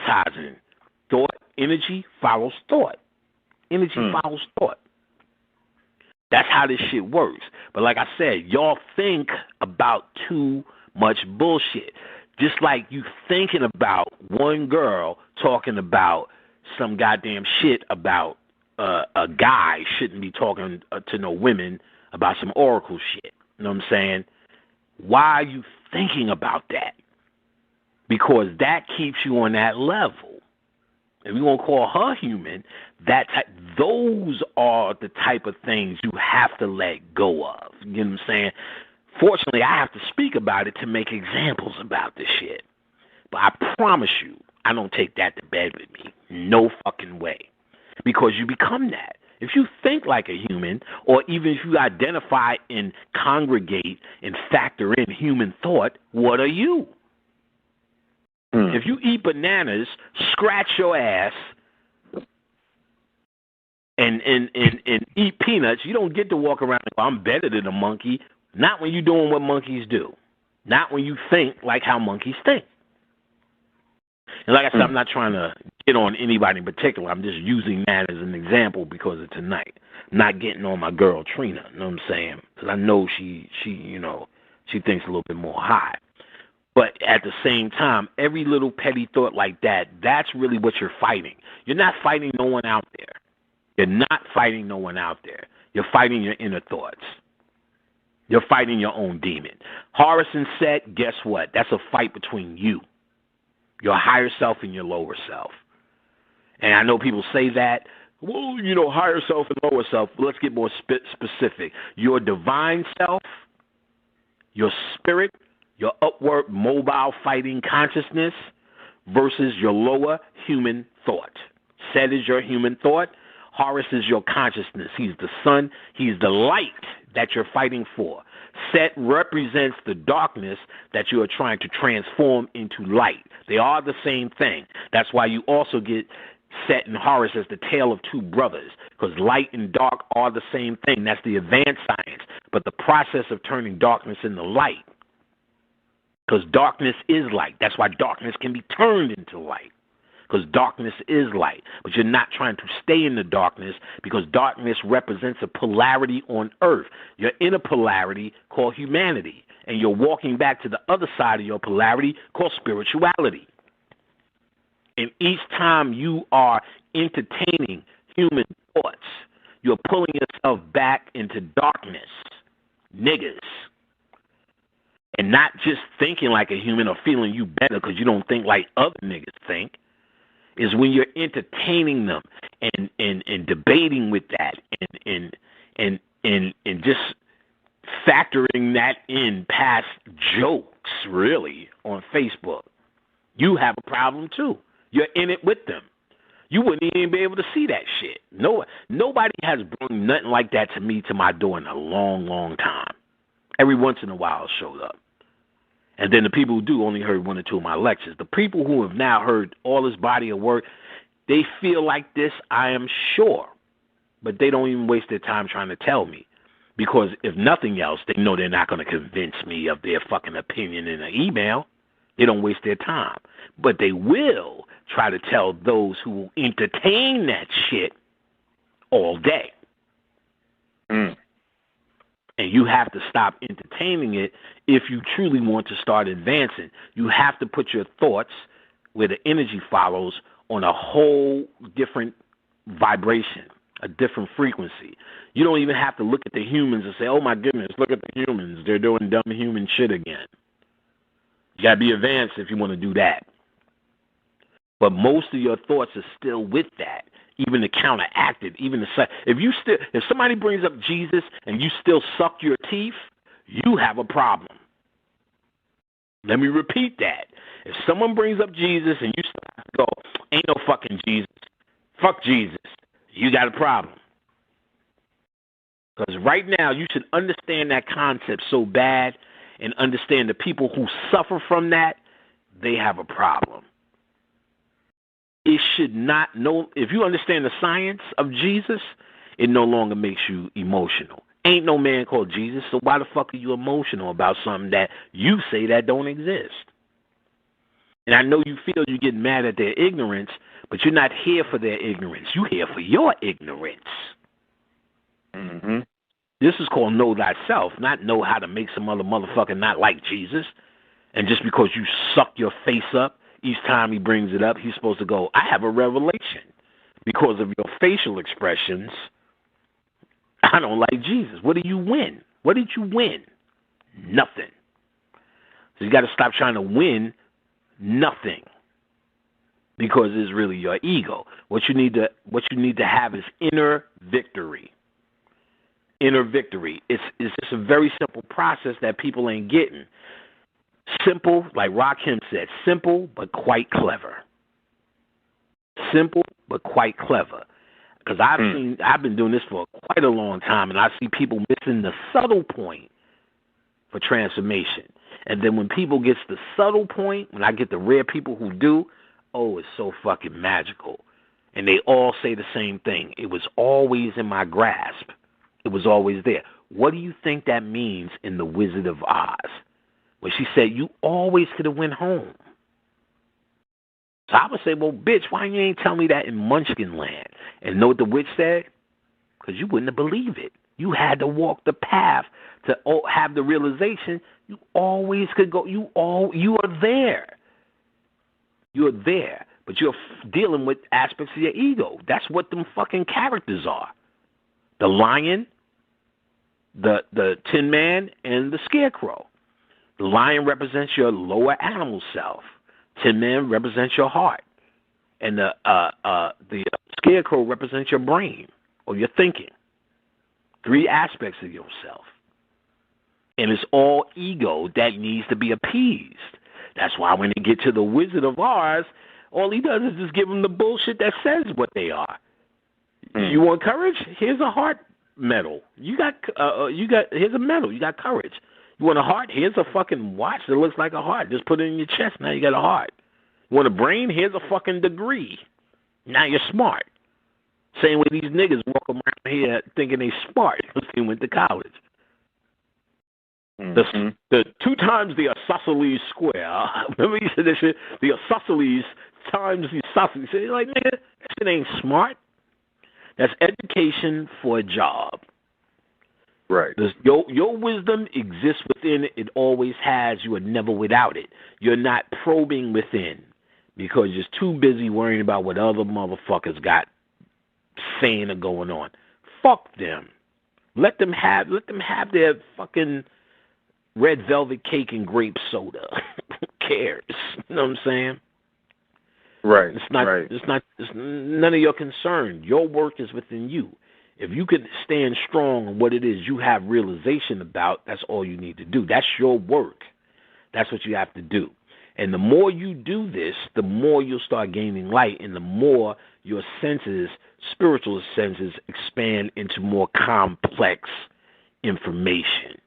advertising. Thought, energy follows thought. Energy follows thought. That's how this shit works. But like I said, y'all think about too much bullshit. Just like you thinking about one girl talking about some goddamn shit about a guy shouldn't be talking to no women about some oracle shit. You know what I'm saying? Why are you thinking about that? Because that keeps you on that level. If we're going to call her human, those are the type of things you have to let go of. You know what I'm saying? Fortunately, I have to speak about it to make examples about this shit. But I promise you, I don't take that to bed with me. No fucking way. Because you become that. If you think like a human, or even if you identify and congregate and factor in human thought, what are you? If you eat bananas, scratch your ass, and eat peanuts, you don't get to walk around and go, I'm better than a monkey. Not when you're doing what monkeys do. Not when you think like how monkeys think. And like I said, I'm not trying to get on anybody in particular. I'm just using that as an example because of tonight. I'm not getting on my girl Trina, you know what I'm saying? Because I know she thinks a little bit more high. But at the same time, every little petty thought like that, that's really what you're fighting. You're not fighting no one out there. You're not fighting no one out there. You're fighting your inner thoughts. You're fighting your own demon. Horus and Set, guess what? That's a fight between you, your higher self and your lower self. And I know people say that, well, higher self and lower self. Let's get more specific. Your divine self, your spirit, your upward mobile fighting consciousness versus your lower human thought. Set is your human thought. Horus is your consciousness. He's the sun. He's the light that you're fighting for. Set represents the darkness that you are trying to transform into light. They are the same thing. That's why you also get Set and Horus as the tale of two brothers, because light and dark are the same thing. That's the advanced science. But the process of turning darkness into light, because darkness is light. That's why darkness can be turned into light, because darkness is light. But you're not trying to stay in the darkness, because darkness represents a polarity on earth. You're in a polarity called humanity, and you're walking back to the other side of your polarity called spirituality. And each time you are entertaining human thoughts, you're pulling yourself back into darkness, niggas. And not just thinking like a human or feeling you better because you don't think like other niggas think, is when you're entertaining them and debating with that and just factoring that in past jokes, really, on Facebook. You have a problem too. You're in it with them. You wouldn't even be able to see that shit. Nobody has brought nothing like that to me to my door in a long, long time. Every once in a while it shows up. And then the people who do only heard one or two of my lectures. The people who have now heard all this body of work, they feel like this, I am sure. But they don't even waste their time trying to tell me. Because if nothing else, they know they're not going to convince me of their fucking opinion in an email. They don't waste their time. But they will try to tell those who will entertain that shit all day. And you have to stop entertaining it if you truly want to start advancing. You have to put your thoughts, where the energy follows, on a whole different vibration, a different frequency. You don't even have to look at the humans and say, oh my goodness, look at the humans. They're doing dumb human shit again. You got to be advanced if you want to do that. But most of your thoughts are still with that, even to counteract it, even to if somebody brings up Jesus and you still suck your teeth, you have a problem. Let me repeat that. If someone brings up Jesus and you still have to go, ain't no fucking Jesus, fuck Jesus, you got a problem. Because right now you should understand that concept so bad and understand the people who suffer from that, they have a problem. It should not, if you understand the science of Jesus, it no longer makes you emotional. Ain't no man called Jesus, so why the fuck are you emotional about something that you say that don't exist? And I know you feel you get mad at their ignorance, but you're not here for their ignorance. You're here for your ignorance. Mm-hmm. This is called know thyself, not know how to make some other motherfucker not like Jesus. And just because you suck your face up each time he brings it up, he's supposed to go, I have a revelation. Because of your facial expressions, I don't like Jesus. What did you win? What did you win? Nothing. So you got to stop trying to win nothing, because it's really your ego. What you need to have is inner victory. Inner victory. It's just a very simple process that people ain't getting. Simple, like Rakim said, simple but quite clever. Simple but quite clever. Because I've been doing this for quite a long time, and I see people missing the subtle point for transformation. And then when people get the subtle point, when I get the rare people who do, oh, it's so fucking magical. And they all say the same thing. It was always in my grasp. It was always there. What do you think that means in The Wizard of Oz? Where she said, you always could have went home. So I would say, well, bitch, why you ain't tell me that in Munchkin Land? And know what the witch said? Because you wouldn't have believed it. You had to walk the path to have the realization you always could go. You are there. You're there. But you're dealing with aspects of your ego. That's what them fucking characters are. The lion, the Tin Man, and the Scarecrow. The lion represents your lower animal self. Tin Man represents your heart. And the Scarecrow represents your brain or your thinking. 3 aspects of yourself. And it's all ego that needs to be appeased. That's why when they get to the Wizard of Oz, all he does is just give them the bullshit that says what they are. You want courage? Here's a heart medal. Here's a medal. You got courage. You want a heart? Here's a fucking watch that looks like a heart. Just put it in your chest. Now you got a heart. You want a brain? Here's a fucking degree. Now you're smart. Same way these niggas walk around here thinking they smart because they went to college. The 2 times the isosceles square. Remember you said that shit? The isosceles times the isosceles. You're like, nigga, that shit ain't smart. That's education for a job. Right. Your wisdom exists within. It always has. You are never without it. You're not probing within because you're too busy worrying about what other motherfuckers got saying or going on. Fuck them. Let them have their fucking red velvet cake and grape soda. Who cares? You know what I'm saying? Right. It's none of your concern. Your work is within you. If you can stand strong on what it is you have realization about, that's all you need to do. That's your work. That's what you have to do. And the more you do this, the more you'll start gaining light, and the more your senses, spiritual senses, expand into more complex information.